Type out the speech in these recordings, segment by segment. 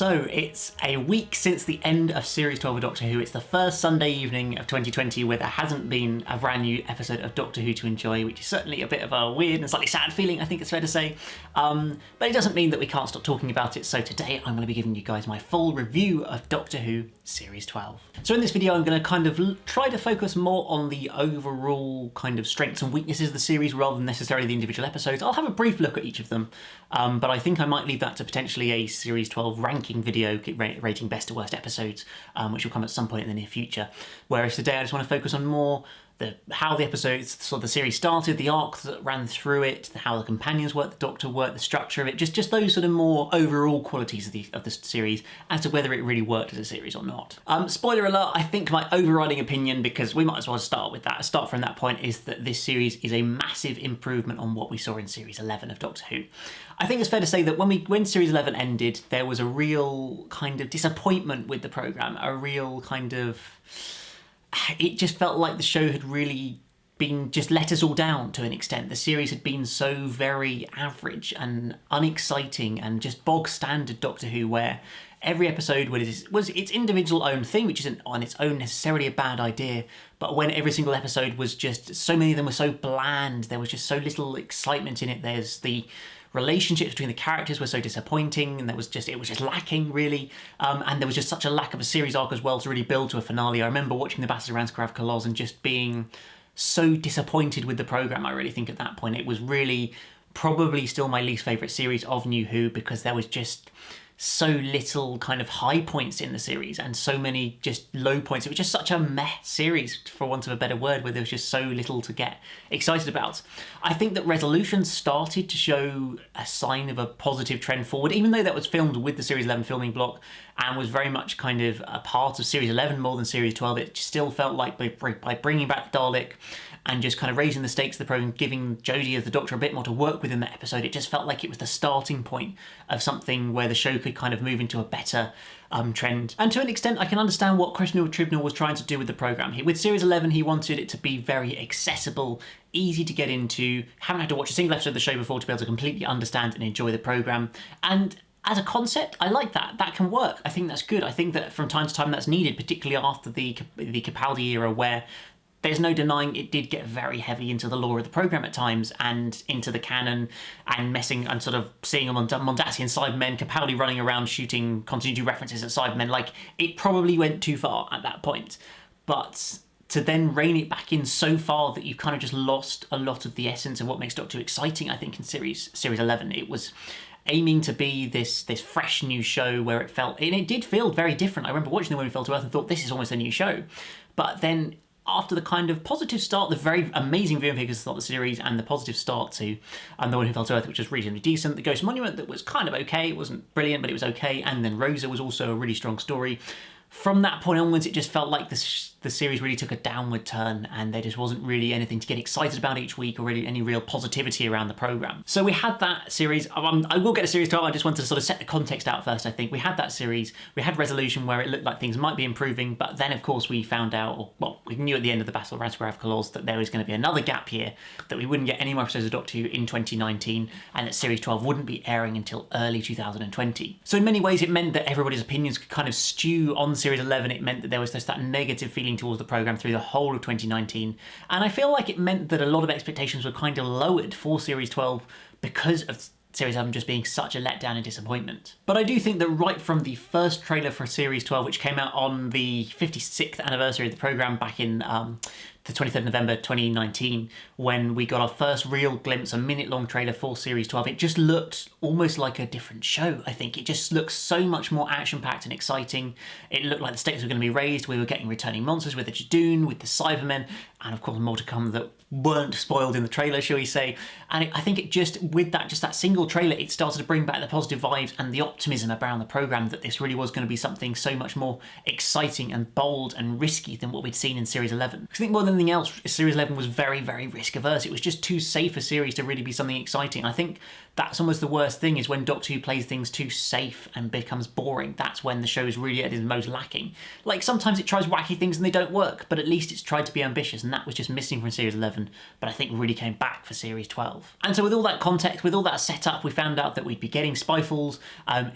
So it's a week since the end of Series 12 of Doctor Who. It's the first Sunday evening of 2020 where there hasn't been a brand new episode of Doctor Who to enjoy, which is certainly a bit of a weird and slightly sad feeling, I think it's fair to say. But it doesn't mean that we can't stop talking about it, so today I'm going to be giving you guys my full review of Doctor Who Series 12. So in this video I'm going to kind of try to focus more on the overall kind of strengths and weaknesses of the series rather than necessarily the individual episodes. I'll have a brief look at each of them, but I think I might leave that to potentially a Series 12 ranking video rating best to worst episodes, which will come at some point in the near future. Whereas today I just want to focus on more how the episodes, sort of the series started, the arc that ran through it, how the companions worked, the Doctor worked, the structure of it, just those sort of more overall qualities of the series as to whether it really worked as a series or not. Spoiler alert, I think my overriding opinion, because we might as well start from that point, is that this series is a massive improvement on what we saw in Series 11 of Doctor Who. I think it's fair to say that when Series 11 ended, there was a real kind of disappointment with the programme, a real kind of... It just felt like the show had really just let us all down to an extent. The series had been so very average and unexciting and just bog standard Doctor Who, where every episode was its individual own thing, which isn't on its own necessarily a bad idea, but when every single episode was just, so many of them were so bland, there was just so little excitement in it. There's the relationships between the characters were so disappointing, and it was just lacking really, and there was just such a lack of a series arc as well to really build to a finale. I remember watching the Battle around Skravkalos and just being so disappointed with the programme. I really think at that point it was really probably still my least favourite series of New Who, because there was just so little kind of high points in the series and so many just low points. It was just such a meh series, for want of a better word, where there was just so little to get excited about. I think that Resolution started to show a sign of a positive trend forward, even though that was filmed with the Series 11 filming block and was very much kind of a part of Series 11 more than Series 12. It still felt like by bringing back the Dalek and just kind of raising the stakes of the programme, giving Jodie as the Doctor a bit more to work with in that episode, it just felt like it was the starting point of something where the show could kind of move into a better trend. And to an extent, I can understand what Chris Tribnall was trying to do with the programme. With Series 11, he wanted it to be very accessible, easy to get into, haven't had to watch a single episode of the show before to be able to completely understand and enjoy the programme. And as a concept, I like that. That can work. I think that's good. I think that from time to time that's needed, particularly after the Capaldi era, where there's no denying it did get very heavy into the lore of the programme at times and into the canon and messing and sort of seeing a Mondasian Cybermen, Capaldi running around shooting continuity references at Cybermen. Like, it probably went too far at that point. But to then rein it back in so far that you've kind of just lost a lot of the essence of what makes Doctor Who exciting, I think, in Series 11. It was aiming to be this fresh new show where it felt... And it did feel very different. I remember watching The When We Fell to Earth and thought, this is almost a new show. But then after the kind of positive start, the very amazing viewing figures to start the series, and the positive start to The One Who Fell to Earth, which was reasonably decent, The Ghost Monument, that was kind of okay, it wasn't brilliant, but it was okay, and then Rosa was also a really strong story. From that point onwards, it just felt like the series really took a downward turn, and there just wasn't really anything to get excited about each week, or really any real positivity around the programme. So we had that series. I will get a Series 12, I just wanted to sort of set the context out first, I think. We had that series, we had Resolution, where it looked like things might be improving, but then of course we found out, we knew at the end of the Battle of Ranskorav that there was going to be another gap year, that we wouldn't get any more episodes of Doctor Who in 2019, and that Series 12 wouldn't be airing until early 2020. So in many ways it meant that everybody's opinions could kind of stew on Series 11. It meant that there was just that negative feeling towards the programme through the whole of 2019. And I feel like it meant that a lot of expectations were kind of lowered for Series 12 because of Series 11 just being such a letdown and disappointment. But I do think that right from the first trailer for Series 12, which came out on the 56th anniversary of the programme back in the 23rd November 2019, when we got our first real glimpse, a minute-long trailer for Series 12, it just looked almost like a different show, I think. It just looked so much more action-packed and exciting. It looked like the stakes were going to be raised. We were getting returning monsters with the Jadoon, with the Cybermen, and of course more to come that weren't spoiled in the trailer, shall we say. And I think it just, with that single trailer, it started to bring back the positive vibes and the optimism around the programme that this really was going to be something so much more exciting and bold and risky than what we'd seen in Series 11. I think more than anything else, Series 11 was very, very risk averse. It was just too safe a series to really be something exciting. I think that's almost the worst thing, is when Doctor Who plays things too safe and becomes boring. That's when the show is really at its most lacking. Like, sometimes it tries wacky things and they don't work, but at least it's tried to be ambitious, and and that was just missing from Series 11, but I think really came back for Series 12. And so with all that context, with all that setup, we found out that we'd be getting Spyfalls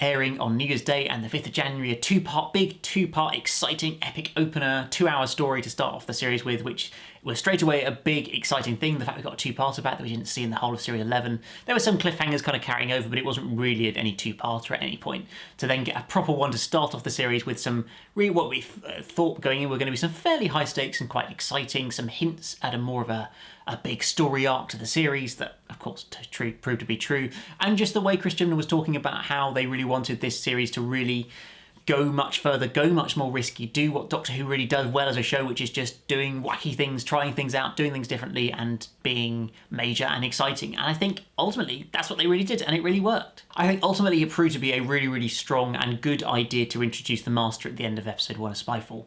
airing on New Year's Day and the 5th of January, a big two-part, exciting, epic opener, 2-hour story to start off the series with, which was straight away a big, exciting thing. The fact we got a two-parter back that we didn't see in the whole of Series 11. There were some cliffhangers kind of carrying over, but it wasn't really any two-parter at any point. To then get a proper one to start off the series with some, really what we thought going in were going to be some fairly high stakes and quite exciting, some hints at a more of a big story arc to the series that, of course, proved to be true. And just the way Chris Chibnall was talking about how they really wanted this series to really go much further, go much more risky, do what Doctor Who really does well as a show, which is just doing wacky things, trying things out, doing things differently, and being major and exciting. And I think ultimately that's what they really did, and it really worked. I think ultimately it proved to be a really, really strong and good idea to introduce the Master at the end of episode 1 of Spyfall.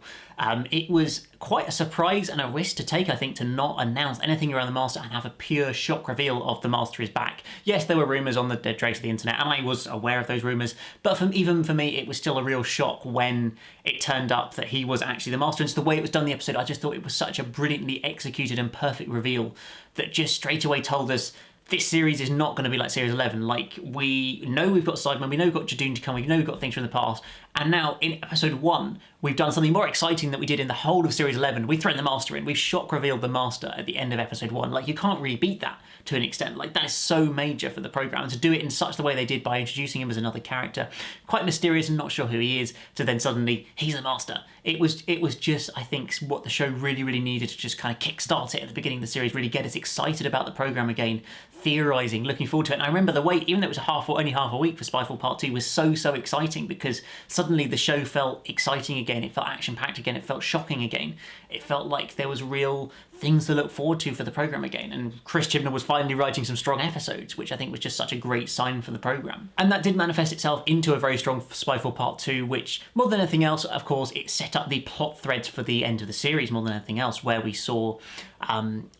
It was quite a surprise and a risk to take, I think, to not announce anything around the Master and have a pure shock reveal of the Master is back. Yes, there were rumours on the trace of the internet, and I was aware of those rumours, but even for me, it was still a real shock when it turned up that he was actually the Master. And so the way it was done in the episode, I just thought it was such a brilliantly executed and perfect reveal that just straight away told us this series is not going to be like Series 11. Like, we know we've got Sidemen, we know we've got Jadoon to come, we know we've got things from the past, and now in episode 1, we've done something more exciting than we did in the whole of Series 11. We've thrown the Master in. We've shock revealed the Master at the end of episode 1. Like, you can't really beat that to an extent. Like, that is so major for the programme. And to do it in such the way they did by introducing him as another character, quite mysterious and not sure who he is, to then suddenly, he's the Master. It was just, I think, what the show really, really needed to just kind of kickstart it at the beginning of the series, really get us excited about the programme again, theorising, looking forward to it. And I remember the wait, even though it was only half a week for Spyfall Part 2, was so exciting, because suddenly the show felt exciting again, it felt action-packed again, it felt shocking again, it felt like there was real things to look forward to for the programme again, and Chris Chibnall was finally writing some strong episodes, which I think was just such a great sign for the programme. And that did manifest itself into a very strong Spyfall Part 2, which, more than anything else, of course, it set up the plot threads for the end of the series more than anything else, where we saw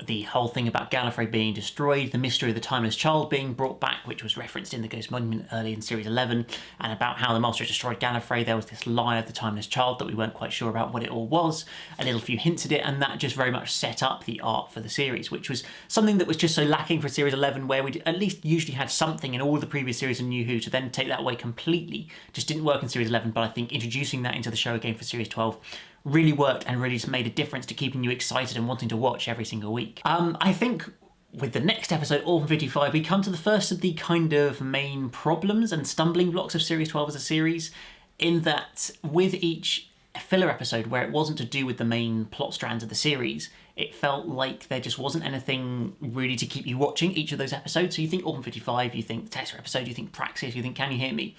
the whole thing about Gallifrey being destroyed, the mystery of the Timeless Child being brought back, which was referenced in the Ghost Monument early in Series 11, and about how the Master destroyed Gallifrey. There was this lie of the Timeless Child that we weren't quite sure about what it all was, a little few hints at it, and that just very much set up the art for the series, which was something that was just so lacking for Series 11, where we at least usually had something in all the previous series of New Who. To then take that away completely just didn't work in Series 11, but I think introducing that into the show again for Series 12 really worked and really just made a difference to keeping you excited and wanting to watch every single week. I think with the next episode, Orphan 55, we come to the first of the kind of main problems and stumbling blocks of Series 12 as a series, in that with each filler episode where it wasn't to do with the main plot strands of the series, it felt like there just wasn't anything really to keep you watching each of those episodes. So you think Orphan 55, you think the Tessa episode, you think Praxis, you think Can You Hear Me?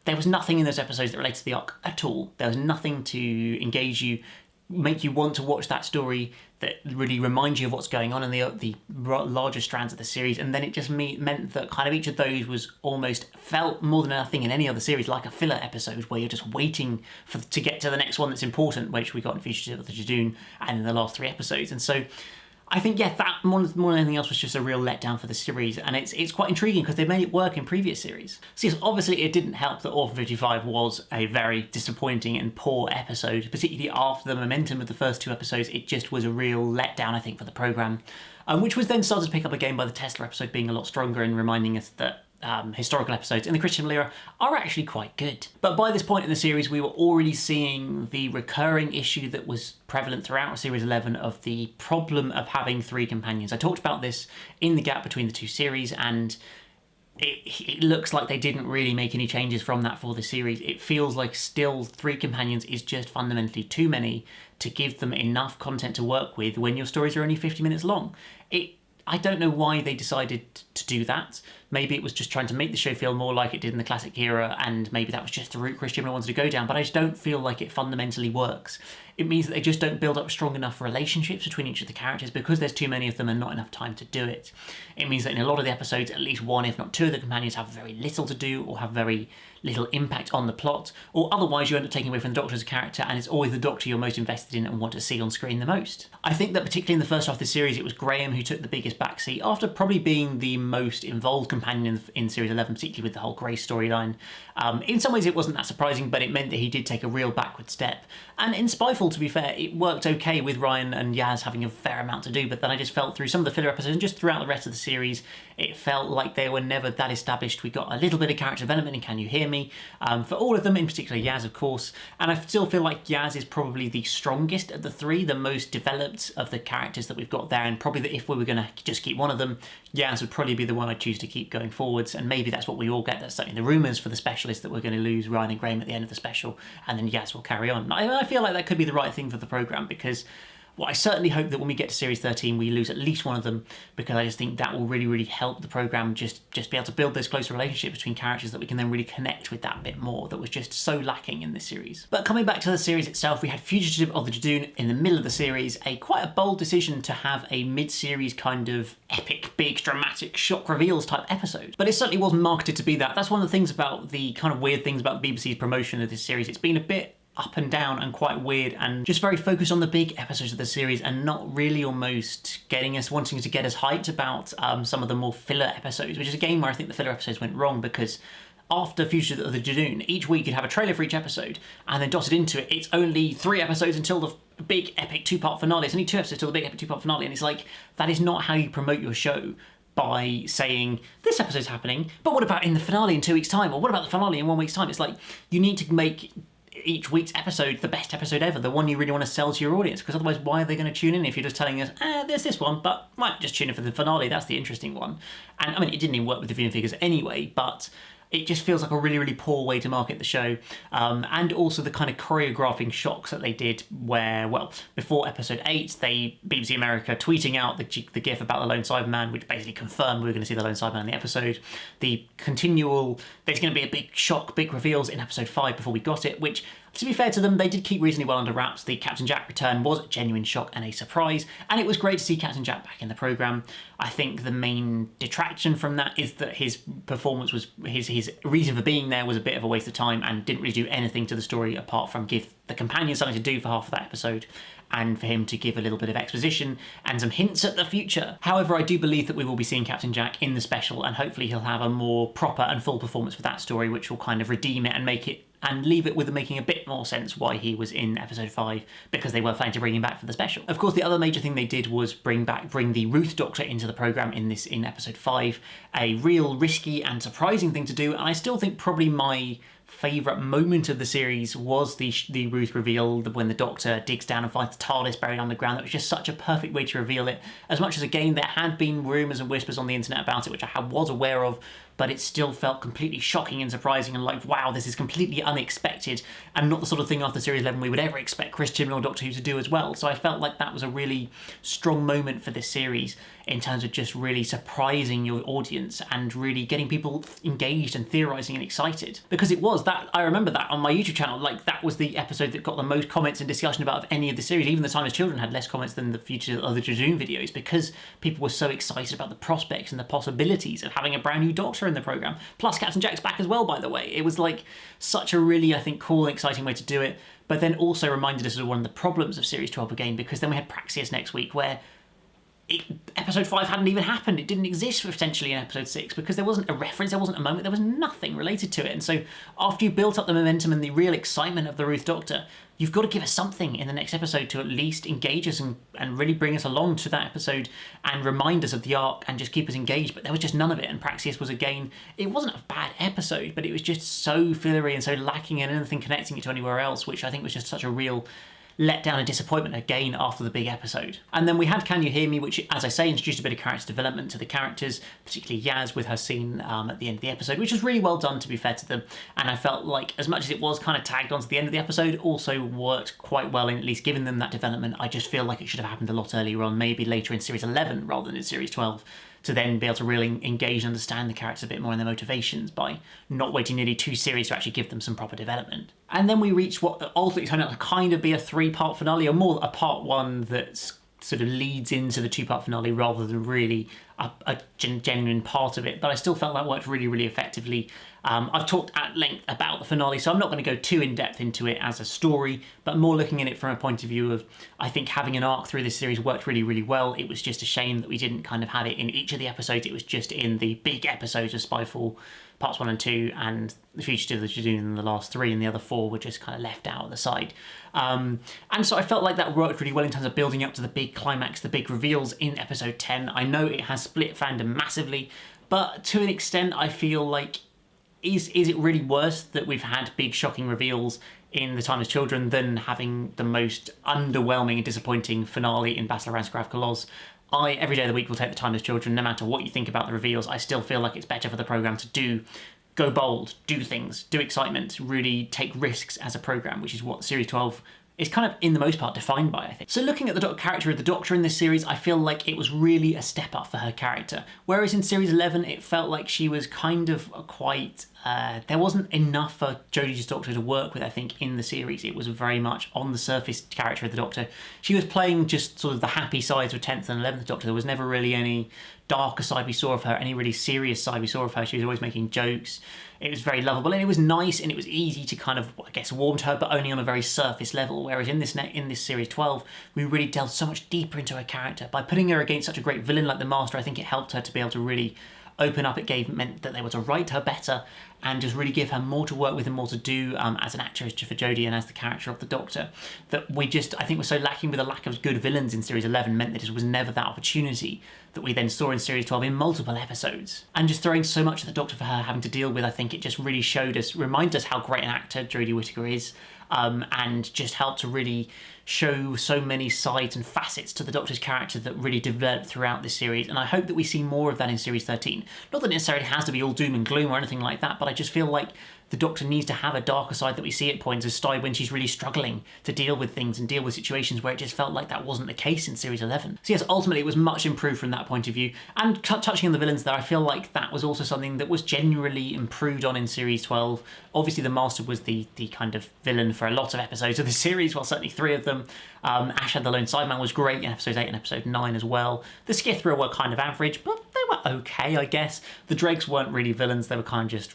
There was nothing in those episodes that related to the arc at all. There was nothing to engage you, make you want to watch that story, that really reminds you of what's going on in the larger strands of the series. And then it just meant that kind of each of those was almost felt more than nothing in any other series like a filler episode, where you're just waiting to get to the next one that's important, which we got in Fugitive of the Jadoon and in the last 3 episodes. And so I think, yeah, that more than anything else was just a real letdown for the series, and it's quite intriguing because they've made it work in previous series. So yes, obviously it didn't help that Orphan 55 was a very disappointing and poor episode, particularly after the momentum of the first 2 episodes. It just was a real letdown, I think, for the programme, which was then started to pick up again by the Tesla episode being a lot stronger and reminding us that historical episodes in the Chris Chibnall era are actually quite good. But by this point in the series, we were already seeing the recurring issue that was prevalent throughout Series 11 of the problem of having 3 companions. I talked about this in the gap between the 2 series, and it looks like they didn't really make any changes from that for the series. It feels like still 3 companions is just fundamentally too many to give them enough content to work with when your stories are only 50 minutes long. I don't know why they decided to do that. Maybe it was just trying to make the show feel more like it did in the classic era, and maybe that was just the route Chris Chibnall wanted to go down, but I just don't feel like it fundamentally works. It means that they just don't build up strong enough relationships between each of the characters because there's too many of them and not enough time to do it. It means that in a lot of the episodes, at least 1, if not 2 of the companions have very little to do or have very little impact on the plot, or otherwise you end up taking away from the Doctor as a character, and it's always the Doctor you're most invested in and want to see on screen the most. I think that particularly in the first half of the series, it was Graham who took the biggest backseat, after probably being the most involved companion in Series 11, particularly with the whole Grace storyline. In some ways it wasn't that surprising, but it meant that he did take a real backward step. And in Spyfall, to be fair, it worked okay with Ryan and Yaz having a fair amount to do, but then I just felt through some of the filler episodes and just throughout the rest of the series, it felt like they were never that established. We got a little bit of character development in Can You Hear Me? For all of them, in particular Yaz, of course, and I still feel like Yaz is probably the strongest of the three, the most developed of the characters that we've got there, and probably that if we were going to just keep one of them, Yaz would probably be the one I'd choose to keep going forwards, and maybe that's what we all get. That's certainly the rumours for the special is that we're going to lose Ryan and Graham at the end of the special, and then Yaz will carry on. I feel like that could be the right thing for the programme, because I certainly hope that when we get to Series 13 we lose at least one of them, because I just think that will really, really help the programme just be able to build those closer relationships between characters that we can then really connect with that bit more, that was just so lacking in this series. But coming back to the series itself, we had Fugitive of the Judoon in the middle of the series, quite a bold decision to have a mid-series kind of epic, big, dramatic shock reveals type episode. But it certainly wasn't marketed to be that. That's one of the things about the kind of weird things about the BBC's promotion of this series. It's been a bit up and down and quite weird and just very focused on the big episodes of the series and not really almost wanting to get us hyped about some of the more filler episodes, which is a game where I think the filler episodes went wrong, because after Fugitive of the Judoon, each week you'd have a trailer for each episode, and then dotted into it, it's only 3 episodes until the big epic 2-part finale. It's only 2 episodes till the big epic 2-part finale, and it's like, that is not how you promote your show, by saying, this episode's happening, but what about in the finale in 2 weeks' time? Or what about the finale in 1 week's time? It's like, you need to make each week's episode the best episode ever, the one you really want to sell to your audience, because otherwise why are they going to tune in if you're just telling us, there's this one, but might just tune in for the finale, that's the interesting one. And I mean, it didn't even work with the viewing figures anyway, but it just feels like a really, really poor way to market the show. And also the kind of choreographing shocks that they did where, well, before episode 8, BBC America tweeting out the gif about the Lone Cyberman, which basically confirmed we were going to see the Lone Cyberman in the episode. The continual, there's going to be a big shock, big reveals in episode 5 before we got it, which, to be fair to them, they did keep reasonably well under wraps. The Captain Jack return was a genuine shock and a surprise, and it was great to see Captain Jack back in the programme. I think the main detraction from that is that his performance was, his reason for being there was a bit of a waste of time and didn't really do anything to the story apart from give the companions something to do for half of that episode, and for him to give a little bit of exposition and some hints at the future. However, I do believe that we will be seeing Captain Jack in the special, and hopefully he'll have a more proper and full performance for that story, which will kind of redeem it and make it, and leave it with making a bit more sense why he was in episode 5, because they were planning to bring him back for the special. Of course, the other major thing they did was bring the Ruth Doctor into the programme in episode 5, a real risky and surprising thing to do, and I still think probably my favourite moment of the series was the Ruth reveal, when the Doctor digs down and finds the TARDIS buried underground. That was just such a perfect way to reveal it. As much as, again, there had been rumours and whispers on the internet about it, which I was aware of, but it still felt completely shocking and surprising and like, wow, this is completely unexpected and not the sort of thing after Series 11 we would ever expect Chris Chibnall or Doctor Who to do as well. So I felt like that was a really strong moment for this series in terms of just really surprising your audience and really getting people engaged and theorising and excited. Because it was that, I remember that on my YouTube channel, like that was the episode that got the most comments and discussion about of any of the series. Even The Time as Children had less comments than the Future of the Judoon videos, because people were so excited about the prospects and the possibilities of having a brand new Doctor in the programme. Plus Captain Jack's back as well, by the way. It was like such a really, I think, cool and exciting way to do it, but then also reminded us of one of the problems of Series 12 again, because then we had Praxeus next week, where episode 5 hadn't even happened. It didn't exist potentially in episode 6 because there wasn't a reference, there wasn't a moment, there was nothing related to it. And so after you built up the momentum and the real excitement of the Ruth Doctor, you've got to give us something in the next episode to at least engage us and really bring us along to that episode and remind us of the arc and just keep us engaged. But there was just none of it, and Praxeus was, again, it wasn't a bad episode, but it was just so fillery and so lacking in anything connecting it to anywhere else, which I think was just such a real letdown and disappointment again after the big episode. And then we had Can You Hear Me, which, as I say, introduced a bit of character development to the characters, particularly Yaz with her scene at the end of the episode, which was really well done, to be fair to them. And I felt like, as much as it was kind of tagged onto the end of the episode, also worked quite well in at least giving them that development. I just feel like it should have happened a lot earlier on, maybe later in Series 11 rather than in Series 12, to then be able to really engage and understand the characters a bit more and their motivations by not waiting nearly 2 series to actually give them some proper development. And then we reached what ultimately turned out to kind of be a 3-part finale, or more a part 1 that's sort of leads into the 2-part finale rather than really a genuine part of it, but I still felt that worked really, really effectively. I've talked at length about the finale, so I'm not going to go too in-depth into it as a story, but more looking at it from a point of view of, I think having an arc through this series worked really, really well. It was just a shame that we didn't kind of have it in each of the episodes. It was just in the big episodes of Spyfall, parts 1 and 2, and The Fugitive, The Jejune, and the last 3, and the other 4 were just kind of left out at the side. And so I felt like that worked really well in terms of building up to the big climax, the big reveals in episode 10. I know it has split fandom massively, but to an extent I feel like, is it really worse that we've had big shocking reveals in The Time as Children than having the most underwhelming and disappointing finale in Battle Around Skrav Kolos? I, every day of the week, will take The Time as Children, no matter what you think about the reveals. I still feel like it's better for the programme to go bold, do things, do excitement, really take risks as a programme, which is what Series 12 is kind of, in the most part, defined by, I think. So looking at the character of the Doctor in this series, I feel like it was really a step up for her character. Whereas in Series 11, it felt like she was kind of quite... there wasn't enough for Jodie's Doctor to work with, I think, in the series. It was very much on the surface character of the Doctor. She was playing just sort of the happy sides of 10th and 11th Doctor. There was never really any darker side we saw of her, any really serious side we saw of her. She was always making jokes. It was very lovable, and it was nice, and it was easy to kind of, I guess, warm to her, but only on a very surface level. Whereas in this Series 12, we really delved so much deeper into her character. By putting her against such a great villain like the Master, I think it helped her to be able to really open up. It meant that they were to write her better and just really give her more to work with and more to do as an actress for Jodie and as the character of the Doctor. That we just, I think, were so lacking with a lack of good villains in Series 11 meant that it was never that opportunity that we then saw in Series 12 in multiple episodes. And just throwing so much at the Doctor for her having to deal with, I think it just really reminded us how great an actor Jodie Whittaker is, and just helped to really show so many sides and facets to the Doctor's character that really developed throughout this series, and I hope that we see more of that in Series 13. Not that it necessarily has to be all doom and gloom or anything like that, but I just feel like the Doctor needs to have a darker side that we see at points, as when she's really struggling to deal with things and deal with situations where it just felt like that wasn't the case in Series 11. So yes, ultimately it was much improved from that point of view. And touching on the villains there, I feel like that was also something that was genuinely improved on in Series 12. Obviously the Master was the kind of villain for a lot of episodes of the series, well certainly 3 of them. Ashad the Lone Sideman was great in episodes 8 and episode 9 as well. The Skithra were kind of average, but they were okay, I guess. The Dregs weren't really villains, they were kind of just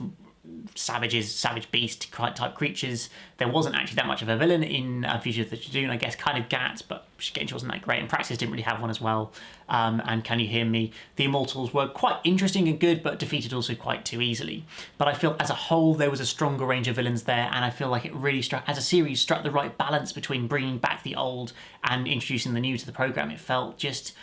savages, savage beast type creatures. There wasn't actually that much of a villain in Fugitive the Jejune, I guess, kind of Gat, but again, she wasn't that great, and Praxis didn't really have one as well. And Can You Hear Me? The Immortals were quite interesting and good, but defeated also quite too easily. But I feel as a whole there was a stronger range of villains there, and I feel like it really as a series, struck the right balance between bringing back the old and introducing the new to the programme. It felt just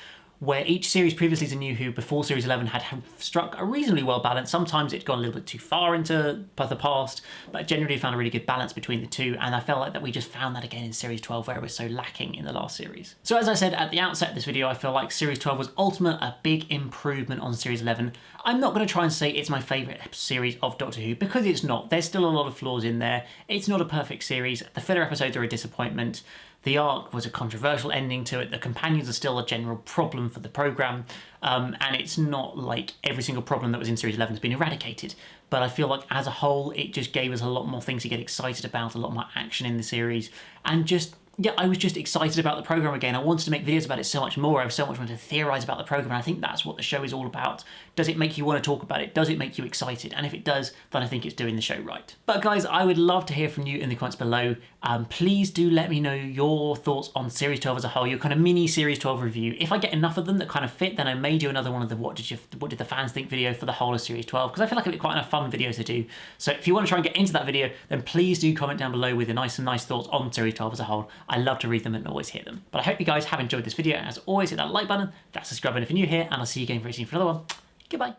where each series previously to New Who, before Series 11, had struck a reasonably well balanced. Sometimes it'd gone a little bit too far into the past, but generally found a really good balance between the two, and I felt like that we just found that again in Series 12, where it was so lacking in the last series. So as I said at the outset of this video, I feel like Series 12 was ultimately a big improvement on Series 11. I'm not going to try and say it's my favourite series of Doctor Who, because it's not. There's still a lot of flaws in there. It's not a perfect series. The filler episodes are a disappointment. The arc was a controversial ending to it. The companions are still a general problem for the programme, and it's not like every single problem that was in Series 11 has been eradicated. But I feel like as a whole, it just gave us a lot more things to get excited about, a lot more action in the series, and just, yeah, I was just excited about the programme again. I wanted to make videos about it so much more. I so much wanted to theorise about the programme, and I think that's what the show is all about. Does it make you want to talk about it? Does it make you excited? And if it does, then I think it's doing the show right. But guys, I would love to hear from you in the comments below. Please do let me know your thoughts on Series 12 as a whole, your kind of mini Series 12 review. If I get enough of them that kind of fit, then I may do another one of the what did the fans think video for the whole of Series 12, because I feel like it'd be quite a fun video to do. So if you want to try and get into that video, then please do comment down below with your nice thoughts on Series 12 as a whole. I love to read them and always hear them. But I hope you guys have enjoyed this video. As always, hit that like button, that subscribe button if you're new here, and I'll see you again very soon for another one. Goodbye.